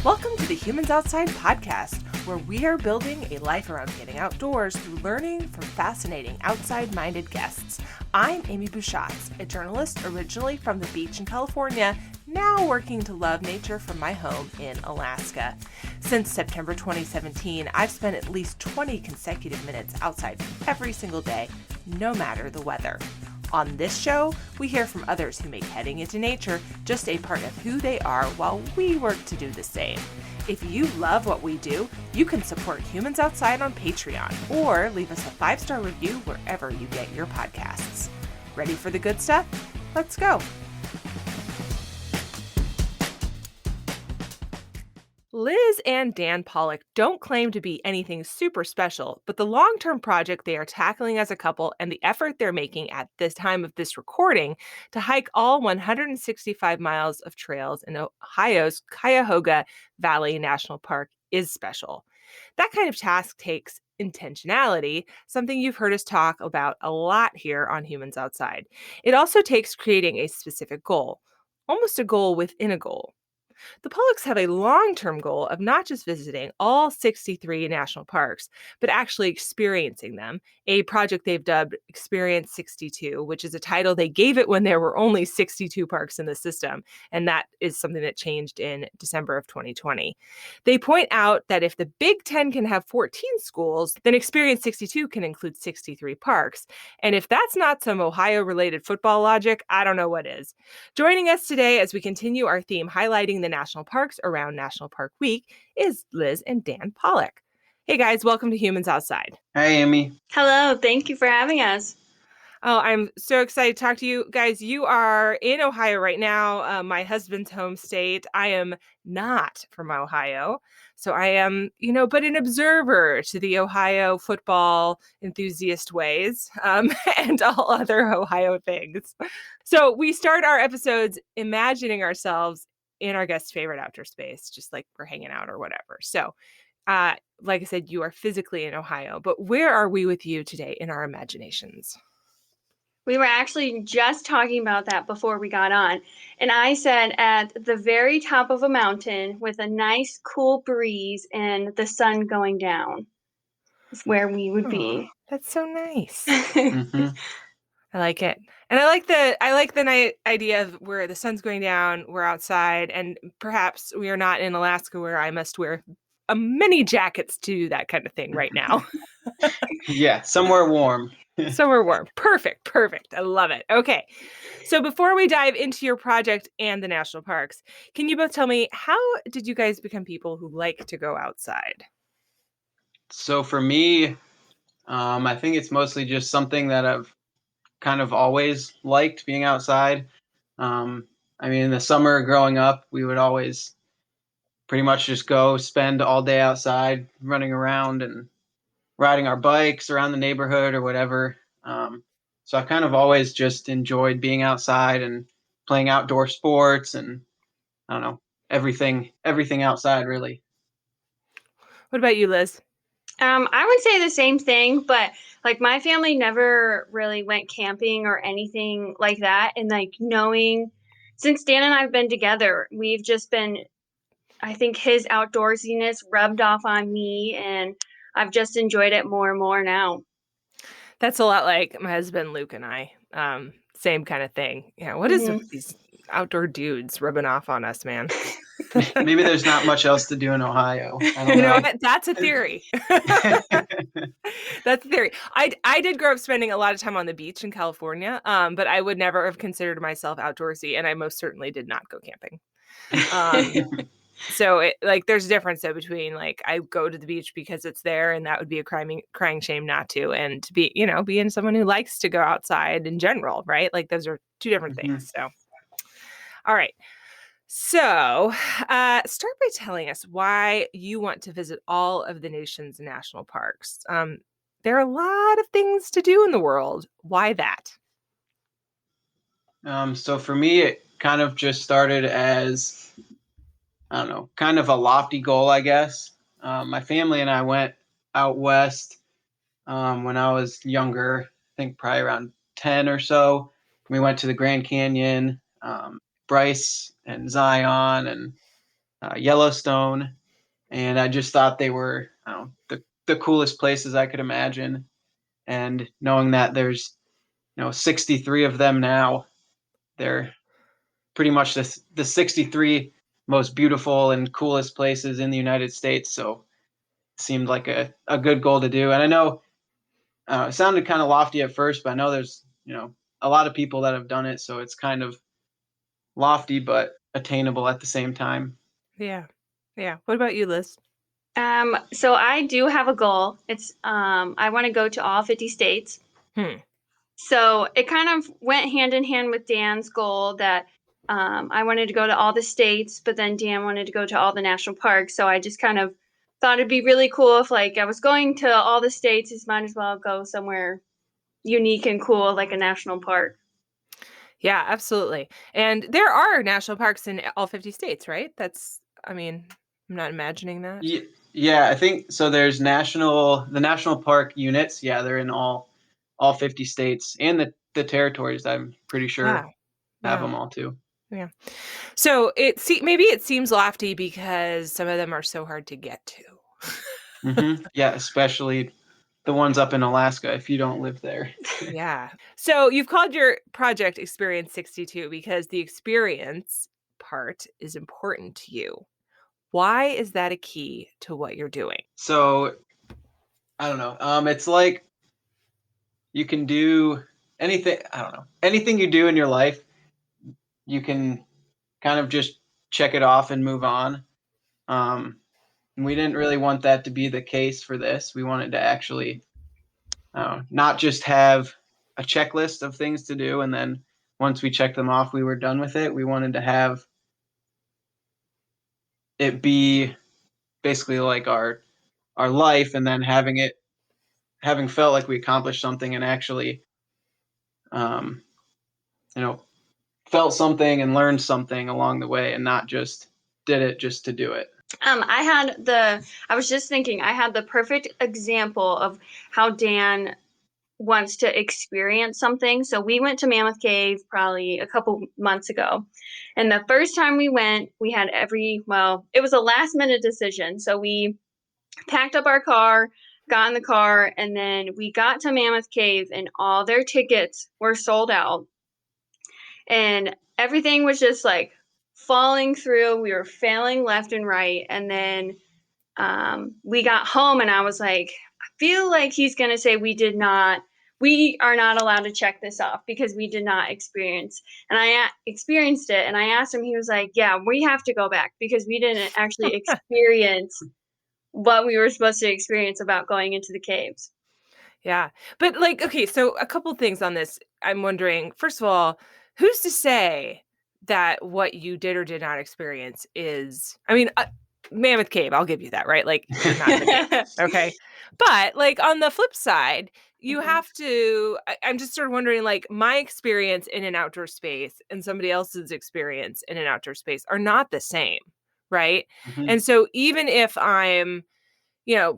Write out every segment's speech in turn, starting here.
Welcome to the Humans Outside podcast, where we are building a life around getting outdoors through learning from fascinating outside-minded guests. I'm Amy Bouchatz, a journalist originally from the beach in California, now working to love nature from my home in Alaska. Since September 2017, I've spent at least 20 consecutive minutes outside every single day, no matter the weather. On this show, we hear from others who make heading into nature just a part of who they are while we work to do the same. If you love what we do, you can support Humans Outside on Patreon or leave us a 5-star review wherever you get your podcasts. Ready for the good stuff? Let's go. Liz and Dan Pollock don't claim to be anything super special, but the long-term project they are tackling as a couple and the effort they're making at this time of this recording to hike all 165 miles of trails in Ohio's Cuyahoga Valley National Park is special. That kind of task takes intentionality, something you've heard us talk about a lot here on Humans Outside. It also takes creating a specific goal, almost a goal within a goal. The Pollocks have a long-term goal of not just visiting all 63 national parks, but actually experiencing them, a project they've dubbed Experience 62, which is a title they gave it when there were only 62 parks in the system, and that is something that changed in December of 2020. They point out that if the Big Ten can have 14 schools, then Experience 62 can include 63 parks, and if that's not some Ohio-related football logic, I don't know what is. Joining us today as we continue our theme highlighting the national parks around National Park Week is Liz and Dan Pollock. Hey guys, welcome to Humans Outside. Hi, Amy. Hello, thank you for having us. Oh, I'm so excited to talk to you guys. You are in Ohio right now, my husband's home state. I am not from Ohio, so I am, but an observer to the Ohio football enthusiast ways and all other Ohio things. So we start our episodes imagining ourselves in our guest's favorite outdoor space, just like we're hanging out or whatever. So, like I said, you are physically in Ohio, but where are we with you today in our imaginations? We were actually just talking about that before we got on. And I said at the very top of a mountain with a nice cool breeze and the sun going down is where we would be. That's so nice. Mm-hmm. I like it. And I like the idea of where the sun's going down, we're outside, and perhaps we are not in Alaska where I must wear many jackets to do that kind of thing right now. Yeah, somewhere warm. Somewhere warm. Perfect. I love it. Okay. So before we dive into your project and the national parks, can you both tell me, how did you guys become people who like to go outside? So for me, I think it's mostly just something that I've kind of always liked, being outside. In the summer growing up, we would always pretty much just go spend all day outside running around and riding our bikes around the neighborhood or whatever. So I kind of always just enjoyed being outside and playing outdoor sports and I don't know, everything outside really. What about you, Liz? I would say the same thing, but like my family never really went camping or anything like that. And like knowing, since Dan and I have been together, we've just been, I think his outdoorsiness rubbed off on me and I've just enjoyed it more and more now. That's a lot like my husband, Luke, and I. Same kind of thing. Yeah. What is with these outdoor dudes rubbing off on us, man? Maybe there's not much else to do in Ohio. I don't know. That's a theory. That's a theory. I did grow up spending a lot of time on the beach in California, but I would never have considered myself outdoorsy, and I most certainly did not go camping. So there's a difference though between like I go to the beach because it's there, and that would be a crying shame not to, and to be being someone who likes to go outside in general, right? Like those are two different things. So, all right. So, start by telling us why you want to visit all of the nation's national parks. There are a lot of things to do in the world. Why that? So for me, it kind of just started as, I don't know, kind of a lofty goal, I guess. My family and I went out west when I was younger, I think probably around 10 or so. We went to the Grand Canyon, Bryce and Zion, and Yellowstone, and I just thought they were the coolest places I could imagine. And knowing that there's 63 of them now, they're pretty much the 63 most beautiful and coolest places in the United States. So it seemed like a good goal to do. And I know it sounded kind of lofty at first, but I know there's a lot of people that have done it, so it's kind of lofty but attainable at the same time. Yeah. Yeah. What about you, Liz? So I do have a goal. It's I want to go to all 50 states. Hmm. So it kind of went hand in hand with Dan's goal that I wanted to go to all the states, but then Dan wanted to go to all the national parks. So I just kind of thought it'd be really cool if like I was going to all the states, just might as well go somewhere unique and cool like a national park. Yeah, absolutely. And there are national parks in all 50 states, right? I mean, I'm not imagining that. Yeah, I think so. There's the national park units. Yeah, they're in all 50 states, and the territories. I'm pretty sure Yeah. have Yeah. them all too. Yeah. So maybe it seems lofty because some of them are so hard to get to. Yeah, especially the ones up in Alaska if you don't live there. Yeah. So you've called your project Experience 62 because the experience part is important to you. Why is that a key to what you're doing? So I don't know. It's like you can do anything. I don't know. Anything you do in your life, you can kind of just check it off and move on. And we didn't really want that to be the case for this. We wanted to actually not just have a checklist of things to do, and then once we checked them off, we were done with it. We wanted to have it be basically like our life, and then having felt like we accomplished something and actually um, felt something and learned something along the way, and not just did it just to do it. I was just thinking I had the perfect example of how Dan wants to experience something. So we went to Mammoth Cave probably a couple months ago. And the first time we went, we had it was a last minute decision. So we packed up our car, got in the car, and then we got to Mammoth Cave and all their tickets were sold out. And everything was just like falling through. We were failing left and right. And then we got home and I was like, I feel like he's going to say we are not allowed to check this off because we did not experience. And I experienced it. And I asked him, he was like, yeah, we have to go back because we didn't actually experience what we were supposed to experience about going into the caves. Yeah. But like, okay, so a couple things on this. I'm wondering, first of all, who's to say that what you did or did not experience is, I mean, Mammoth Cave, I'll give you that, right? Like, you're not in the cave. Okay. But like on the flip side, you have to, I'm just sort of wondering, like, my experience in an outdoor space and somebody else's experience in an outdoor space are not the same. Right. And so even if I'm,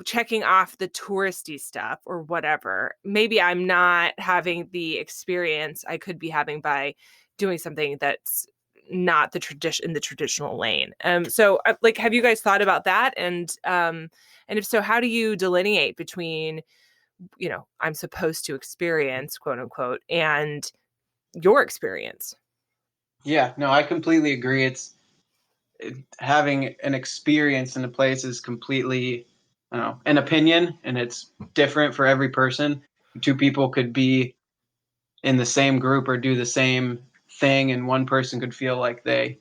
checking off the touristy stuff or whatever, maybe I'm not having the experience I could be having by doing something that's not in the traditional lane. So like, have you guys thought about that? And if so, how do you delineate between, I'm supposed to experience, quote unquote, and your experience? Yeah, no, I completely agree. Having an experience in a place is completely, I don't know, an opinion, and it's different for every person. Two people could be in the same group or do the same thing, and one person could feel like they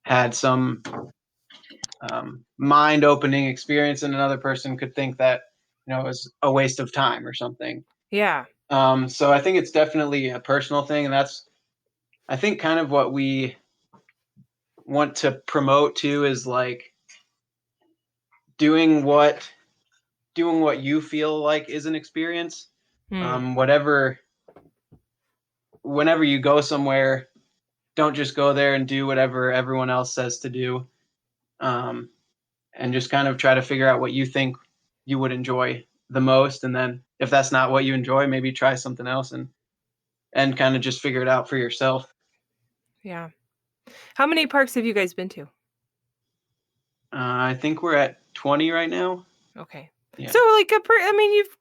had some mind-opening experience, and another person could think that it was a waste of time or something. Yeah. So I think it's definitely a personal thing, and that's, I think, kind of what we want to promote too, is like doing what you feel like is an experience. Whenever you go somewhere, don't just go there and do whatever everyone else says to do, and just kind of try to figure out what you think you would enjoy the most, and then if that's not what you enjoy, maybe try something else and kind of just figure it out for yourself. Yeah. How many parks have you guys been to? I think we're at 20 right now. Okay. Yeah. So like I mean, you've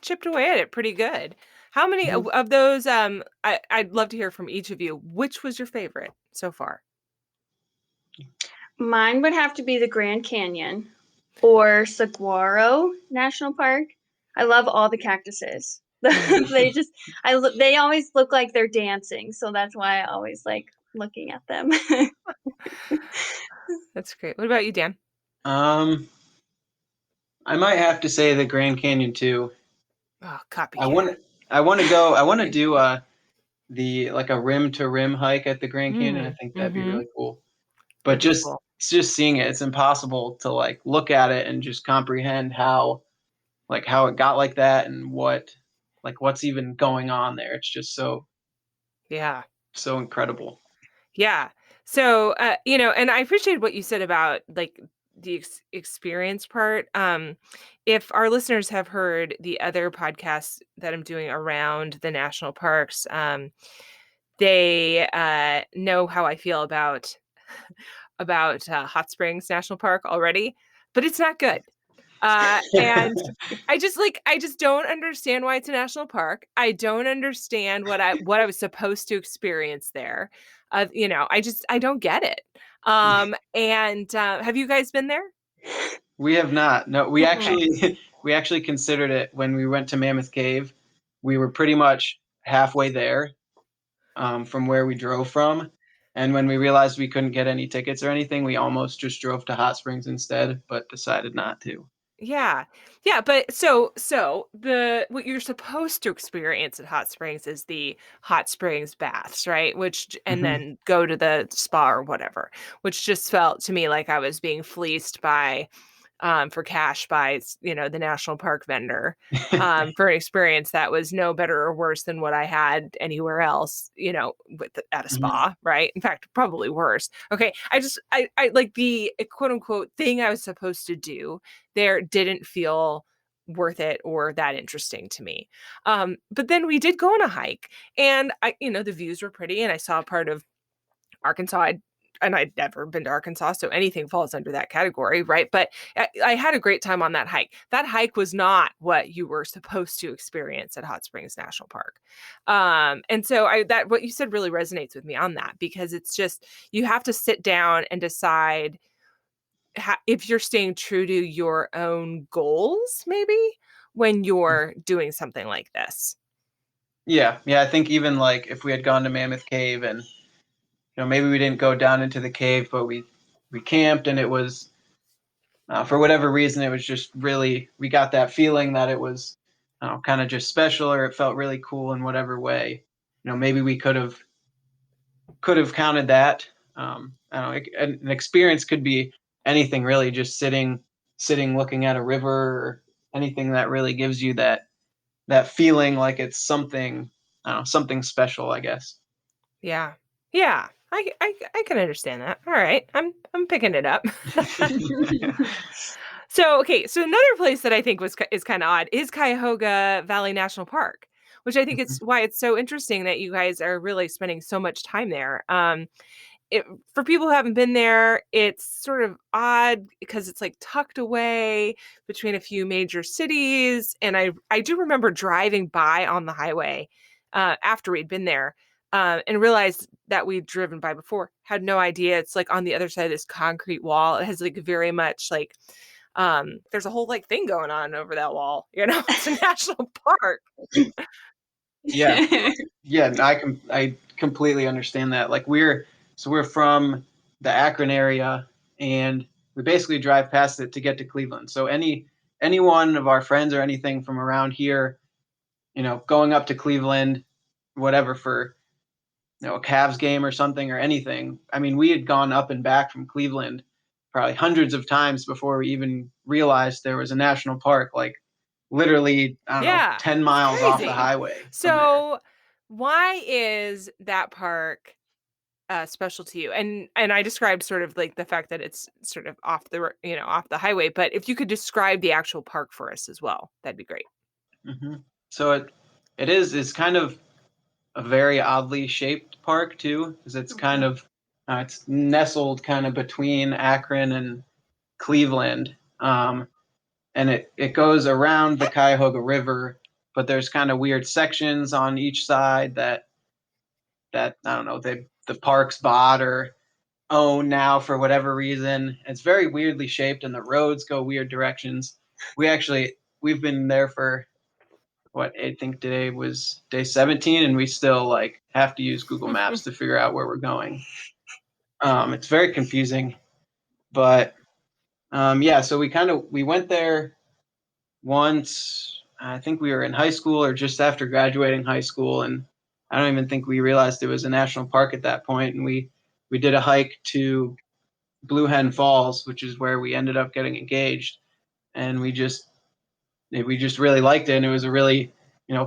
chipped away at it pretty good. How many Mhm. of those I'd love to hear from each of you. Which was your favorite so far? Mine would have to be the Grand Canyon or Saguaro National Park. I love all the cactuses. Mm, They just they always look like they're dancing, so that's why I always like looking at them. that's great. What about you, Dan? Um, I might have to say the Grand Canyon too. Oh, I copycat. want I want to go. I want to do the like a rim to rim hike at the Grand Canyon. I Mm, think that'd be mm-hmm. really cool. But That'd be just cool. it's just seeing it, it's impossible to like look at it and just comprehend how it got like that and what's even going on there. It's just Yeah. so incredible. Yeah. So, and I appreciate what you said about like the experience part. If our listeners have heard the other podcasts that I'm doing around the national parks, they know how I feel about Hot Springs National Park already, but it's not good. And I just don't understand why it's a national park. I don't understand what I was supposed to experience there. I don't get it. And have you guys been there? We have not. No, we Okay. actually we actually considered it when we went to Mammoth Cave. We were pretty much halfway there from where we drove from. And when we realized we couldn't get any tickets or anything, we almost just drove to Hot Springs instead, but decided not to. Yeah. Yeah, but so the what you're supposed to experience at Hot Springs is the hot springs baths, right? And Hmm. then go to the spa or whatever, which just felt to me like I was being fleeced by for cash by the national park vendor for an experience that was no better or worse than what I had anywhere else, at a Hmm. spa, right? In fact, probably worse. Okay, I like the quote unquote thing I was supposed to do there didn't feel worth it or that interesting to me. But then we did go on a hike, and the views were pretty, and I saw part of Arkansas. And I'd never been to Arkansas, so anything falls under that category, right? But I had a great time on that hike. That hike was not what you were supposed to experience at Hot Springs National Park. And so that what you said really resonates with me on that, because it's just you have to sit down and decide if you're staying true to your own goals, maybe when you're doing something like this. Yeah, yeah. I think even like if we had gone to Mammoth Cave and maybe we didn't go down into the cave, but we camped and it was for whatever reason it was just really we got that feeling that it was kind of just special or it felt really cool in whatever way. Maybe we could have counted that. I don't know, an experience could be anything really, just sitting looking at a river or anything that really gives you that feeling like it's something, I don't know, something special, I guess. Yeah. Yeah. I can understand that. All right. I'm picking it up. So, okay, so another place that I think is kind of odd is Cuyahoga Valley National Park, which I think it's why it's so interesting that you guys are really spending so much time there. For people who haven't been there, it's sort of odd because it's like tucked away between a few major cities. And I do remember driving by on the highway after we'd been there and realized that we'd driven by before. Had no idea it's like on the other side of this concrete wall. It has like very much like there's a whole like thing going on over that wall. It's a national park. Yeah, yeah, and I completely understand that. Like we're from the Akron area, and we basically drive past it to get to Cleveland. So any one of our friends or anything from around here, going up to Cleveland, whatever for a Cavs game or something or anything. I mean, we had gone up and back from Cleveland probably hundreds of times before we even realized there was a national park. Like literally, I don't know, Yeah, 10 it's miles off the crazy. highway from there. So why is that park special to you? And I described sort of like the fact that it's sort of off the highway. But if you could describe the actual park for us as well, that'd be great. Hmm. So it's kind of a very oddly shaped park too, because it's kind Mhm. of it's nestled kind of between Akron and Cleveland, and it goes around the Cuyahoga River, but there's kind of weird sections on each side that I don't know, the parks bought or own now for whatever reason. It's very weirdly shaped, and the roads go weird directions. We've been there for what I think today was day 17, and we still like have to use Google Maps to figure out where we're going. It's very confusing, but yeah. So we went there once. I think we were in high school or just after graduating high school, and I don't even think we realized it was a national park at that point. And we did a hike to Blue Hen Falls, which is where we ended up getting engaged, and we just really liked it, and it was a really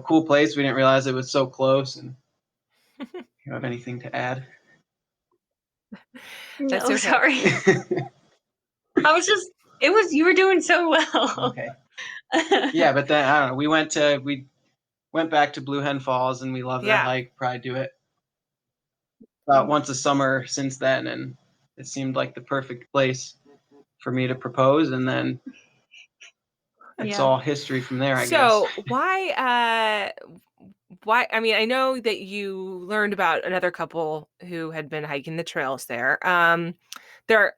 cool place. We didn't realize it was so close. And you have anything to add? That's No, okay. sorry. You were doing so well. Okay. Yeah, but then I don't know. We went back to Blue Hen Falls, and we loved that hike. Probably do it about once a summer since then, and it seemed like the perfect place for me to propose, and then it's all history from there, I guess. So why, I mean, I know that you learned about another couple who had been hiking the trails there. There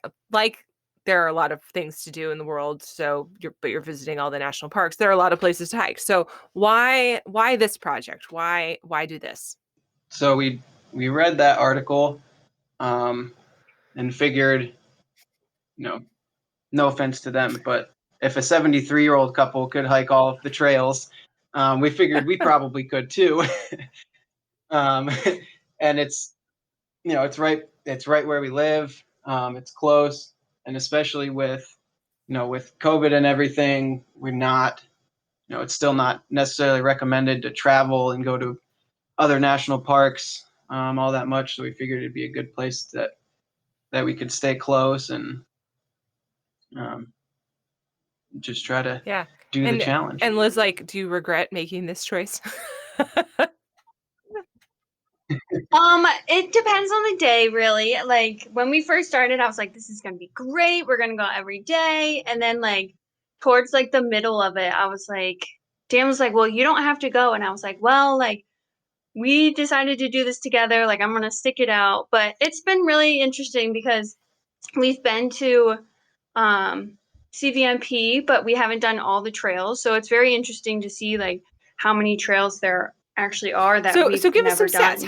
there are a lot of things to do in the world, but you're visiting all the national parks. There are a lot of places to hike. So why this project? Why do this? So we read that article, and figured, no offense to them, but if a 73-year-old couple could hike all of the trails, we figured we probably could too. And it's it's right where we live. It's close, and especially with with COVID and everything, we're not it's still not necessarily recommended to travel and go to other national parks all that much. So we figured it'd be a good place that we could stay close and just try to do the challenge. And Liz, do you regret making this choice? It depends on the day, really. Like when we first started, I was like, this is gonna be great. We're gonna go every day. And then towards the middle of it, I was like, Dan was like, well, you don't have to go. And I was like, well, we decided to do this together. I'm gonna stick it out. But it's been really interesting because we've been to CVNP, but we haven't done all the trails. So it's very interesting to see how many trails there actually are that we've so give us some never done. stats.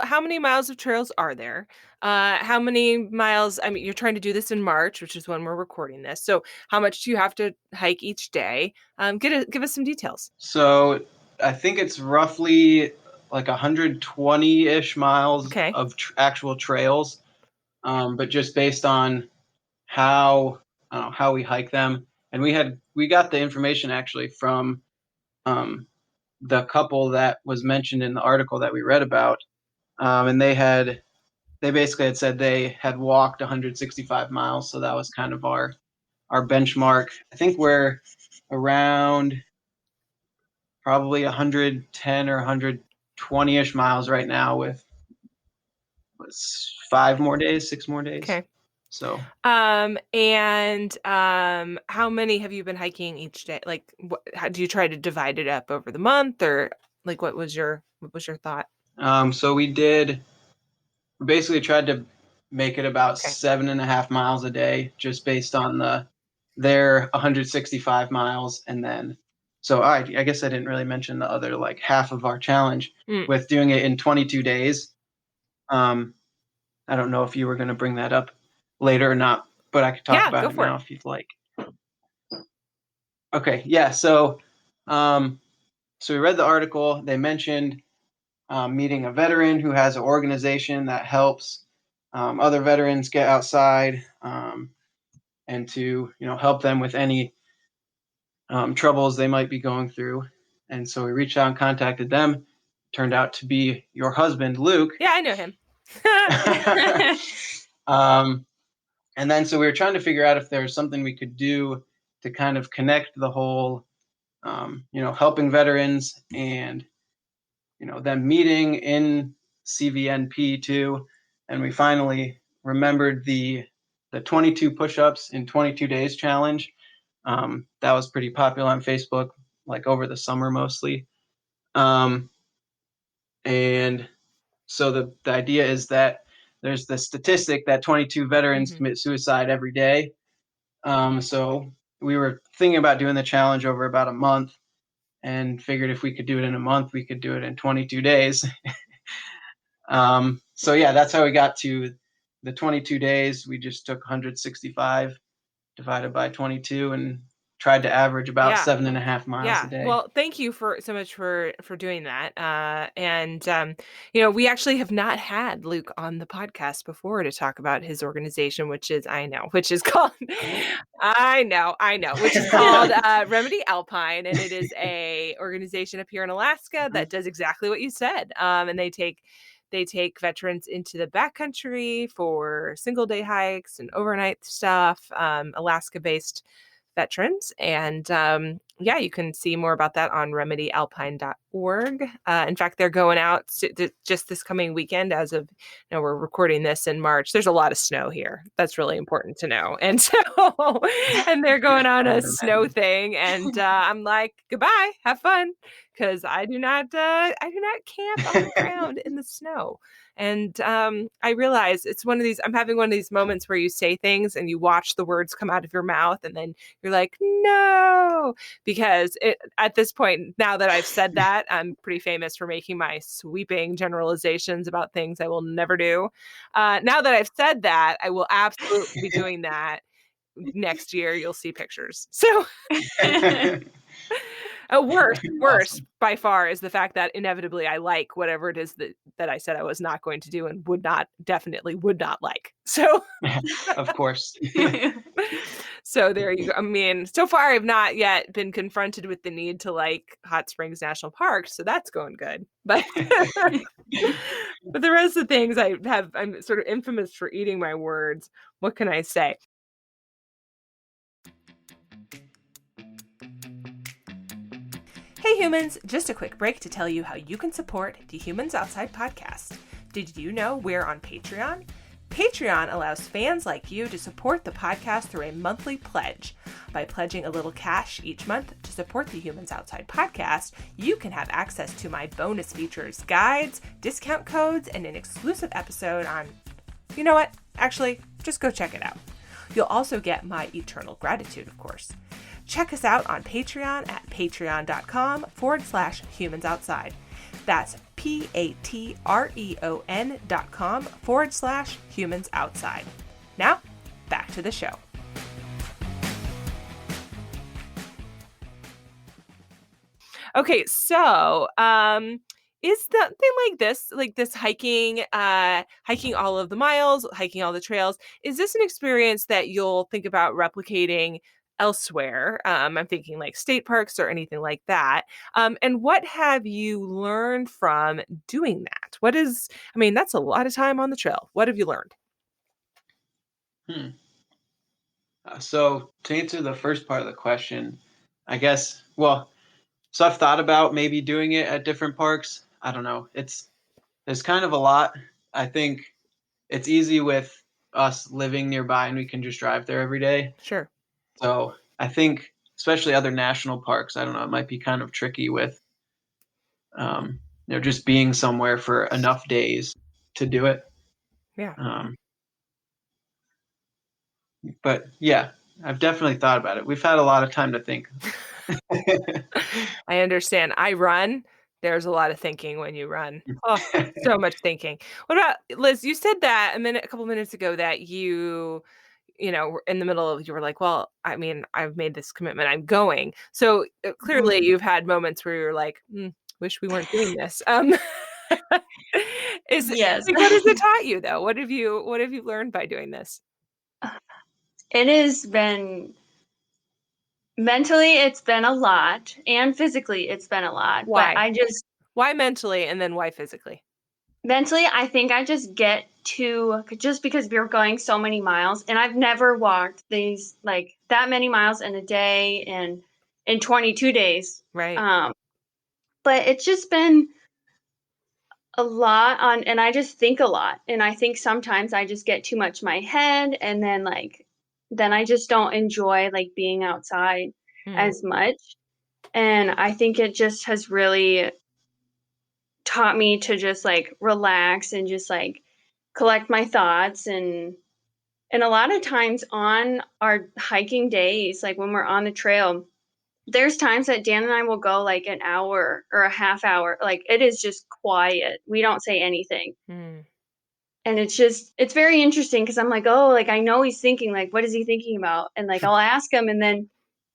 How many miles of trails are there? How many miles? I mean, you're trying to do this in March, which is when we're recording this. So how much do you have to hike each day? Give us some details. So I think it's roughly 120-ish miles of actual trails, but just based on how we hike them. And we got the information actually from the couple that was mentioned in the article that we read about, and they basically had said they had walked 165 miles, so that was kind of our benchmark. I think we're around probably 110 or 120-ish miles right now, with 6 more days. Okay. So and how many have you been hiking each day? How do you try to divide it up over the month, or what was your thought? So we basically tried to make it about 7.5 miles a day, just based on their 165 miles. And then, so I guess I didn't really mention the other half of our challenge with doing it in 22 days. I don't know if you were going to bring that up later or not, but I could talk about it now if you'd like. Okay. Yeah. So we read the article. They mentioned meeting a veteran who has an organization that helps other veterans get outside, and to help them with any troubles they might be going through. And so we reached out and contacted them. Turned out to be your husband, Luke. Yeah, I know him. And then so we were trying to figure out if there was something we could do to kind of connect the whole helping veterans and them meeting in CVNP too. And we finally remembered the the 22 push-ups in 22 days challenge. That was pretty popular on Facebook, like over the summer mostly. And so the idea is that there's the statistic that 22 veterans commit suicide every day. So we were thinking about doing the challenge over about a month, and figured if we could do it in a month, we could do it in 22 days. So yeah, that's how we got to the 22 days. We just took 165 divided by 22 and tried to average about 7.5 miles a day. Well, thank you so much for doing that. We actually have not had Luke on the podcast before to talk about his organization, which is called which is called Remedy Alpine, and it is a organization up here in Alaska that does exactly what you said. And they take veterans into the backcountry for single day hikes and overnight stuff, Alaska-based veterans. And you can see more about that on remedyalpine.org. In fact, they're going out just this coming weekend. As of we're recording this in March. There's a lot of snow here. That's really important to know. And so, and they're going on a snow thing. And I'm like, goodbye, have fun, because I do not camp on the ground in the snow. And I realize it's I'm having one of these moments where you say things and you watch the words come out of your mouth, and then you're like, no, because at this point, now that I've said that, I'm pretty famous for making my sweeping generalizations about things I will never do. Now that I've said that, I will absolutely be doing that next year. You'll see pictures. So worse Awesome. by far is the fact that inevitably I like whatever it is that I said I was not going to do and definitely would not like. So of course. So there you go. I mean, so far I've not yet been confronted with the need to like Hot Springs National Park, so that's going good. But but the rest of the things I'm sort of infamous for eating my words. What can I say? Hey humans, just a quick break to tell you how you can support the Humans Outside podcast. Did you know we're on Patreon? Patreon allows fans like you to support the podcast through a monthly pledge. By pledging a little cash each month to support the Humans Outside podcast, you can have access to my bonus features, guides, discount codes, and an exclusive episode on... You know what? Actually, just go check it out. You'll also get my eternal gratitude, of course. Check us out on Patreon at patreon.com/humansoutside. That's patreon.com/humansoutside. Now, back to the show. Okay, so is something like this hiking all of the miles, hiking all the trails, is this an experience that you'll think about replicating elsewhere? I'm thinking like state parks or anything like that. And what have you learned from doing that? That's a lot of time on the trail. What have you learned? So to answer the first part of the question, I guess, so I've thought about maybe doing it at different parks. I don't know. There's kind of a lot. I think it's easy with us living nearby and we can just drive there every day. Sure. So I think especially other national parks, I don't know, it might be kind of tricky with, just being somewhere for enough days to do it. Yeah. But yeah, I've definitely thought about it. We've had a lot of time to think. I understand. I run. There's a lot of thinking when you run. Oh, so much thinking. What about Liz? You said that a couple minutes ago that you were in the middle of, you were like, well, I've made this commitment. I'm going. So clearly you've had moments where you're like, wish we weren't doing this. Yes. What has it taught you though? What have you learned by doing this? It has been, mentally it's been a lot, and physically it's been a lot. Why? But why mentally, and then why physically? Mentally, I think I just get just because we were going so many miles, and I've never walked these like that many miles in a day and in 22 days. Right. But it's just been a lot on, and I just think a lot, and I think sometimes I just get too much in my head, and then, then I just don't enjoy, being outside Hmm. as much, and I think it just has really taught me to just, relax and just, collect my thoughts, and a lot of times on our hiking days, when we're on the trail, there's times that Dan and I will go, an hour or a half hour, it is just quiet, we don't say anything. Hmm. And it's very interesting because I'm like, "Oh, I know he's thinking, what is he thinking about?" And, I'll ask him, and then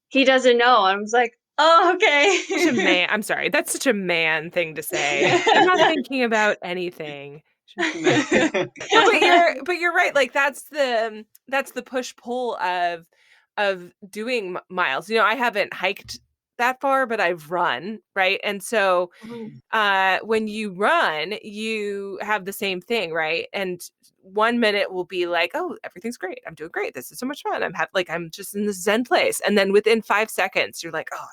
he doesn't know. I was like, "Oh, Such a okay." man. I'm sorry. That's such a man thing to say. I'm not thinking about anything. No, but you're right. Like that's the push pull of doing miles. You know, I haven't hiked that far, but I've run, right? And so Mhm. when you run, you have the same thing, right? And 1 minute will be like, oh, everything's great. I'm doing great. This is so much fun. I'm just in this zen place. And then within 5 seconds, you're like, oh,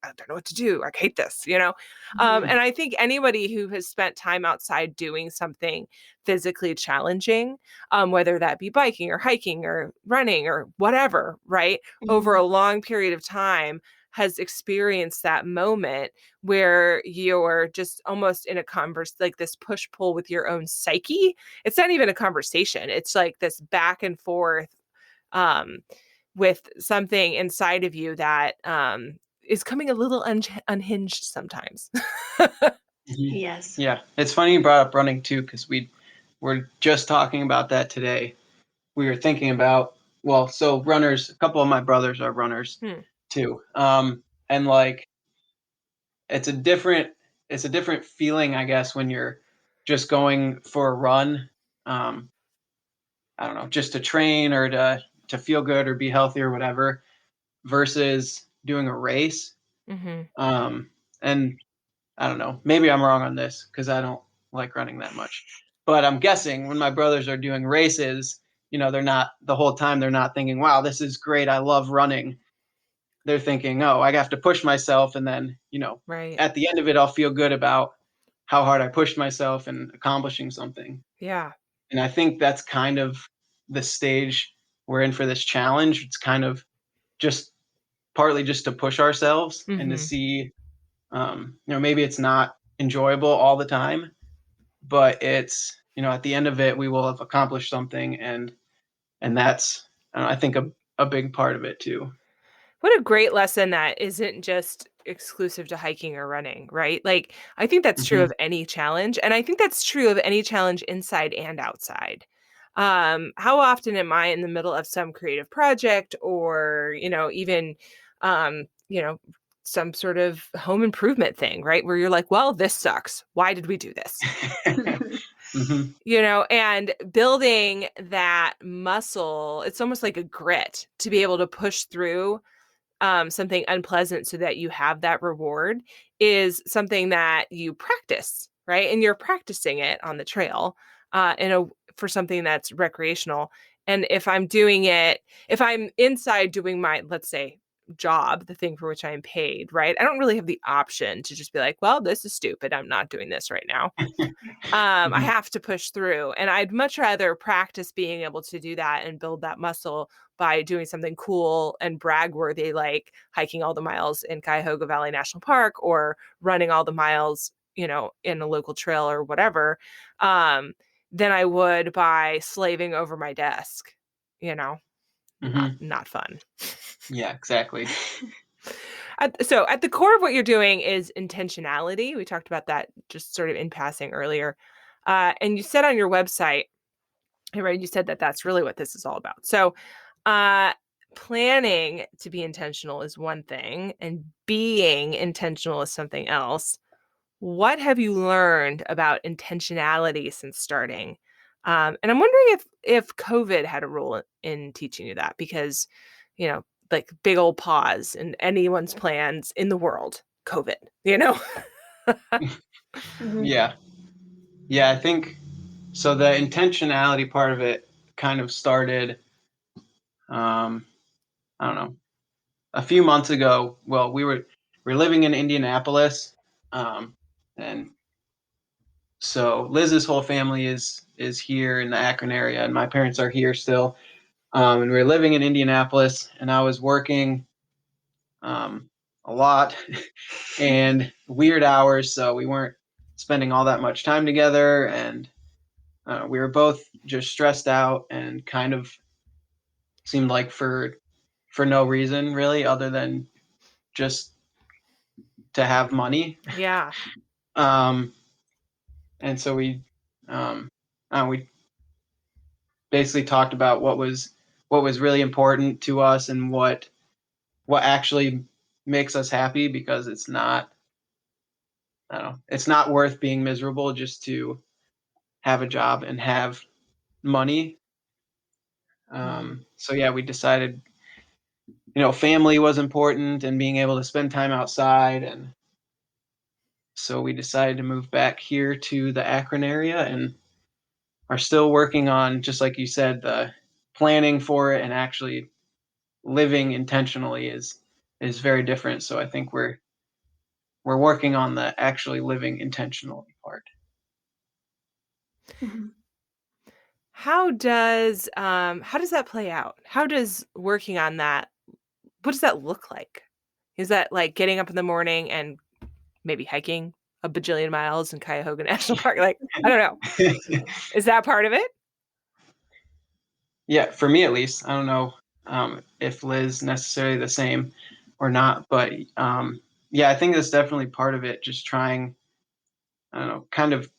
I don't know what to do. I hate this, you know? Mhm. And I think anybody who has spent time outside doing something physically challenging, whether that be biking or hiking or running or whatever, right? Over a Mhm. long period of time has experienced that moment where you're just almost in a converse, like this push pull with your own psyche. It's not even a conversation. It's like this back and forth um, with something inside of you that is coming a little unhinged sometimes. Mhm. Yes. Yeah, it's funny you brought up running too, because we were just talking about that today. We were thinking about, well, so runners. A couple of my brothers are runners Hmm. too, and it's a different it's a different feeling, I guess, when you're just going for a run. Um, I don't know, just to train or to feel good or be healthy or whatever, versus doing a race. Hmm. And I don't know, maybe I'm wrong on this because I don't like running that much. But I'm guessing when my brothers are doing races, they're not the whole time they're not thinking, wow, this is great. I love running. They're thinking, oh, I have to push myself. And then, Right. at the end of it, I'll feel good about how hard I pushed myself and accomplishing something. Yeah. And I think that's kind of the stage we're in for this challenge. It's kind of just partly just to push ourselves and to Hmm. see, maybe it's not enjoyable all the time, but it's, at the end of it, we will have accomplished something. And that's, I think a big part of it too. What a great lesson that isn't just exclusive to hiking or running, right? Like, I think that's true Hmm. of any challenge. And I think that's true of any challenge inside and outside. How often am I in the middle of some creative project or, even, you know, some sort of home improvement thing, right? Where you're like, well, this sucks. Why did we do this? Hmm. And building that muscle, it's almost like a grit to be able to push through something unpleasant so that you have that reward is something that you practice, right? And you're practicing it on the trail for something that's recreational. And if I'm inside doing my, let's say, job, the thing for which I'm paid, right? I don't really have the option to just be like, well, this is stupid. I'm not doing this right now. I Hmm. have to push through. And I'd much rather practice being able to do that and build that muscle by doing something cool and brag worthy, like hiking all the miles in Cuyahoga Valley National Park or running all the miles, in a local trail or whatever, um, than I would by slaving over my desk, you know, Hmm. not fun. Yeah, exactly. So at the core of what you're doing is intentionality. We talked about that just sort of in passing earlier. And you said on your website, right, you said that that's really what this is all about. So uh, planning to be intentional is one thing, and being intentional is something else. What have you learned about intentionality since starting? And I'm wondering if COVID had a role in teaching you that, because, you know, like big old pause in anyone's plans in the world, COVID, you know? Mhm. Yeah. Yeah, I think so. The intentionality part of it kind of started, um, I don't know, a few months ago. Well, we were living in Indianapolis, um, and So Liz's whole family is here in the Akron area, and my parents are here still. And we were living in Indianapolis, and I was working a lot and weird hours, so we weren't spending all that much time together, and we were both just stressed out and kind of seemed like for no reason really other than just to have money. Yeah. Um, and so we basically talked about what was really important to us and what actually makes us happy, because it's not, I don't know, it's not worth being miserable just to have a job and have money. So yeah, we decided, family was important and being able to spend time outside, and so we decided to move back here to the Akron area and are still working on, just like you said, the planning for it, and actually living intentionally is very different. So I think we're working on the actually living intentionally part. Mhm. How does that play out? How does working on that, what does that look like? Is that like getting up in the morning and maybe hiking a bajillion miles in Cuyahoga National Park? Like, I don't know. Is that part of it? Yeah, for me at least. I don't know if Liz necessarily the same or not, but yeah, I think that's definitely part of it. Just trying, I don't know, kind of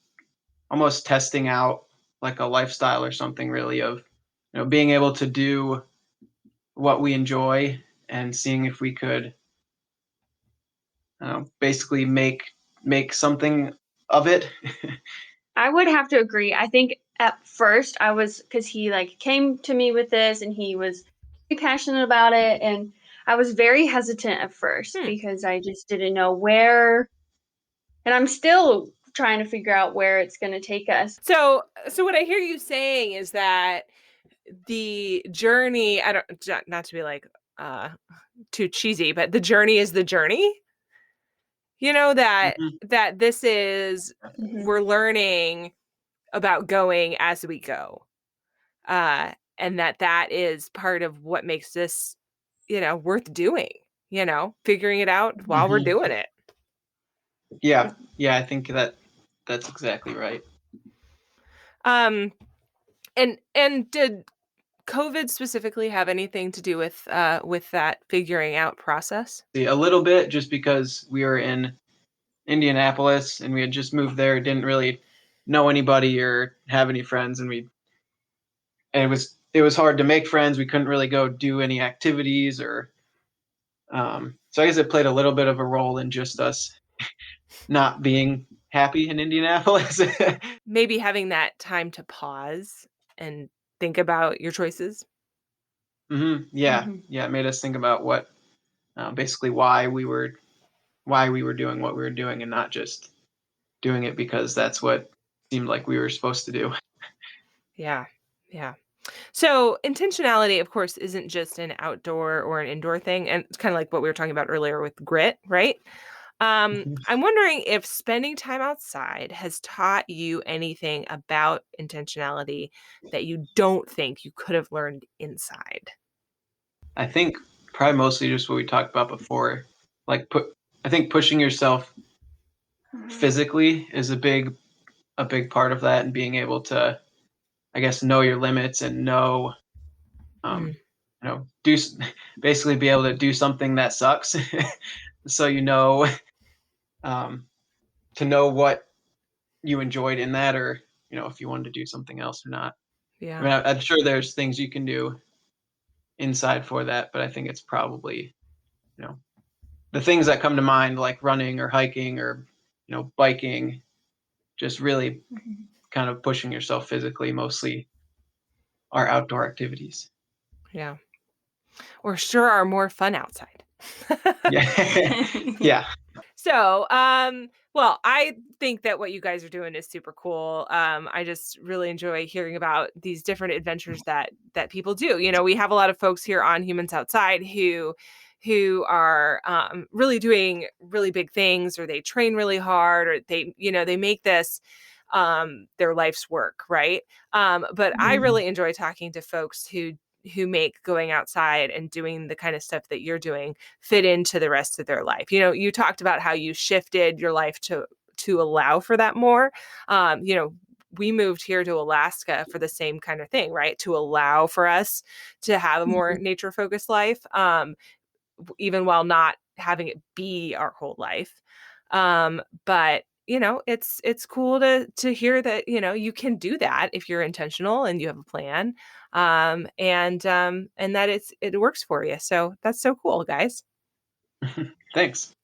almost testing out like a lifestyle or something, really, of being able to do what we enjoy and seeing if we could basically make something of it. I would have to agree. I think at first I was, because he like came to me with this and he was very passionate about it, and I was very hesitant at first Hmm. because I just didn't know where, and I'm still trying to figure out where it's going to take us. So what I hear you saying is that the journey, I don't, not to be like uh too cheesy, but the journey is the journey. That Mhm. this is, Mhm. we're learning about going as we go. And that is part of what makes this, worth doing, figuring it out while we're Mhm. doing it. Yeah, I think that's exactly right. Um, and did COVID specifically have anything to do with that figuring out process? See, a little bit, just because we were in Indianapolis and we had just moved there, didn't really know anybody or have any friends, and it was hard to make friends. We couldn't really go do any activities, or so I guess it played a little bit of a role in just us not being happy in Indianapolis. Maybe having that time to pause and think about your choices. Yeah, Mhm. yeah, it made us think about what basically why we were doing what we were doing, and not just doing it because that's what seemed like we were supposed to do. Yeah. Yeah. So intentionality, of course, isn't just an outdoor or an indoor thing. And it's kind of like what we were talking about earlier with grit, right? I'm wondering if spending time outside has taught you anything about intentionality that you don't think you could have learned inside. I think probably mostly just what we talked about before. Like I think pushing yourself Mhm. physically is a big part of that, and being able to, I guess, know your limits and know, Mm, um, basically be able to do something that sucks, so um, to know what you enjoyed in that, or if you wanted to do something else or not. I yeah. mean, I'm sure there's things you can do inside for that, but I think it's probably you know the things that come to mind, like running or hiking or biking, just really Mhm. kind of pushing yourself physically, mostly are outdoor activities. Yeah. Or sure are more fun outside. Yeah. Yeah. So, well, I think that what you guys are doing is super cool. I just really enjoy hearing about these different adventures that people do. We have a lot of folks here on Humans Outside who are really doing really big things, or they train really hard, or they make this their life's work, right? But I really enjoy talking to folks who make going outside and doing the kind of stuff that you're doing fit into the rest of their life. You talked about how you shifted your life to allow for that more. We moved here to Alaska for the same kind of thing, right? To allow for us to have a more nature focused life, even while not having it be our whole life. But it's cool to hear that, you can do that if you're intentional and you have a plan, and that it works for you. So that's so cool, guys. Thanks.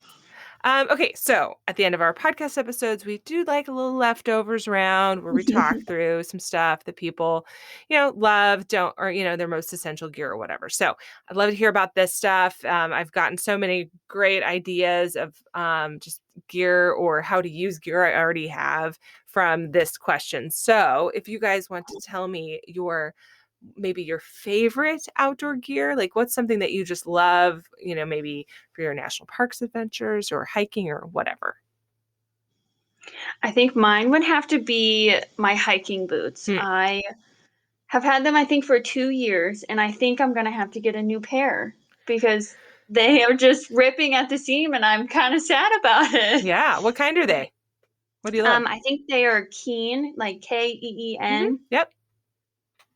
Okay, so at the end of our podcast episodes, we do like a little leftovers round where we talk through some stuff that people, love, don't, or, their most essential gear or whatever. So I'd love to hear about this stuff. I've gotten so many great ideas of just gear or how to use gear I already have from this question. So if you guys want to tell me maybe your favorite outdoor gear, like what's something that you just love, maybe for your national parks adventures or hiking or whatever. I think mine would have to be my hiking boots. I have had them, I think, for 2 years, and I think I'm going to have to get a new pair because they are just ripping at the seam, and I'm kind of sad about it. Yeah. What kind are they? What do you love? I think they are Keen, like Keen. Yep.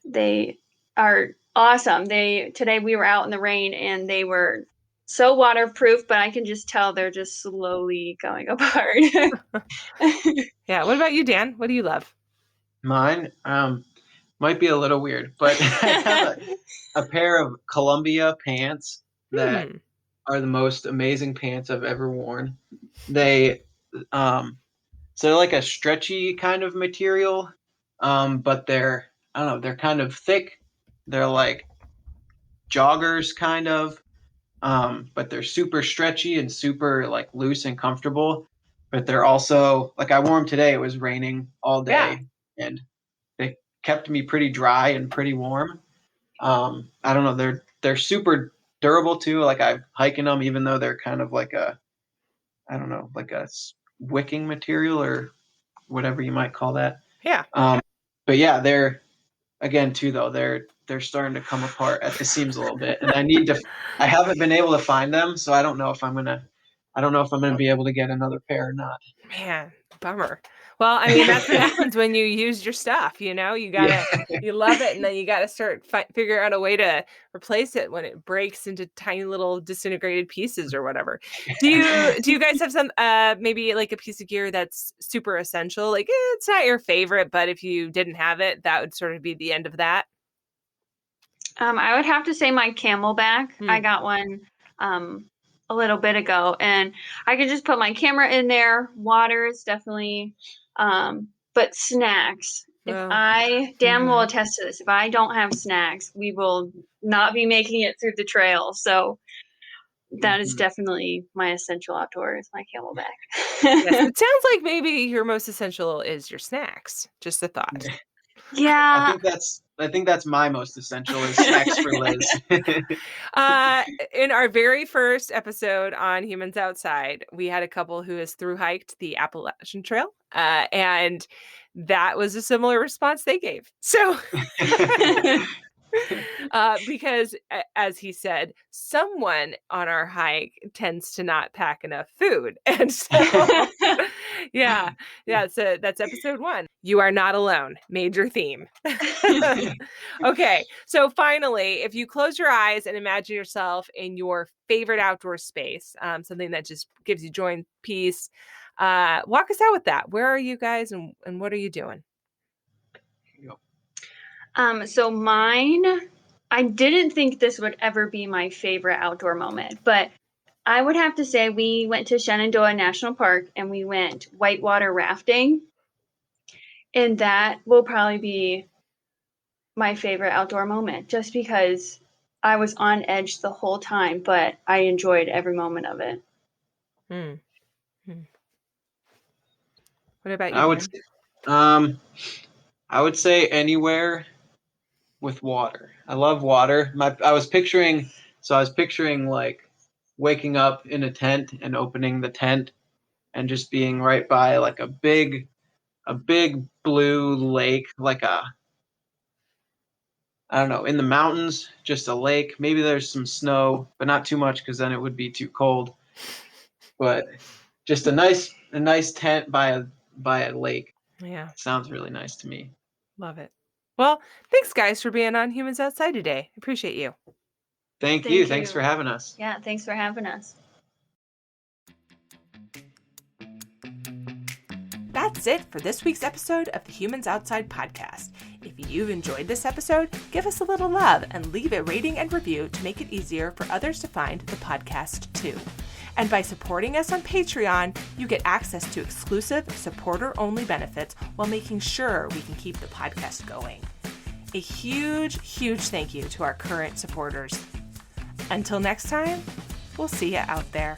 They are awesome. Today we were out in the rain and they were so waterproof, but I can just tell they're just slowly going apart. Yeah. What about you, Dan? What do you love? Mine might be a little weird, but I have a pair of Columbia pants that are the most amazing pants I've ever worn. They so they're like a stretchy kind of material, but I don't know, they're kind of thick. They're like joggers kind of, but they're super stretchy and super like loose and comfortable. But they're also like I wore them today. It was raining all day, and they kept me pretty dry and pretty warm. I don't know. They're super durable too. Like I hike in them, even though they're kind of like I don't know, like a wicking material or whatever you might call that. Yeah. But yeah, they're again too though. They're starting to come apart at the seams a little bit, and I haven't been able to find them, so I don't know if I'm gonna be able to get another pair or not. Man, bummer. Well, I mean, that's what happens when you use your stuff, you love it, and then you gotta start figure out a way to replace it when it breaks into tiny little disintegrated pieces or whatever. Do you guys have some maybe like a piece of gear that's super essential? Like it's not your favorite, but if you didn't have it, that would sort of be the end of that. I would have to say my Camelback. I got one a little bit ago, and I could just put my camera in there. Water is definitely, but snacks. Dan will attest to this. If I don't have snacks, we will not be making it through the trail. So that is definitely my essential outdoor is my Camelback. Yes, it sounds like maybe your most essential is your snacks. Just a thought. Yeah. I think that's my most essential is snacks for Liz. In our very first episode on Humans Outside, we had a couple who has thru hiked the Appalachian Trail, and that was a similar response they gave. So, because as he said, someone on our hike tends to not pack enough food, and so yeah. So that's episode 1. You are not alone. Major theme. Okay. So finally, if you close your eyes and imagine yourself in your favorite outdoor space, something that just gives you joy and peace, walk us out with that. Where are you guys and what are you doing? So mine, I didn't think this would ever be my favorite outdoor moment, but I would have to say we went to Shenandoah National Park and we went whitewater rafting. And that will probably be my favorite outdoor moment just because I was on edge the whole time, but I enjoyed every moment of it. What about you? I would say anywhere with water. I love water. I was picturing like waking up in a tent and opening the tent and just being right by like a big a big blue lake, like I don't know, in the mountains, just a lake. Maybe there's some snow, but not too much because then it would be too cold. But just a nice tent by a lake. Yeah, Sounds really nice to me. love it. Well, thanks guys for being on Humans Outside today. Appreciate you. Thank Thank you. Thanks you. for having us. Yeah, thanks for having us. That's it for this week's episode of the Humans Outside podcast. If you've enjoyed this episode, give us a little love and leave a rating and review to make it easier for others to find the podcast too. And by supporting us on Patreon, you get access to exclusive supporter-only benefits while making sure we can keep the podcast going. A huge, huge thank you to our current supporters. Until next time, we'll see you out there.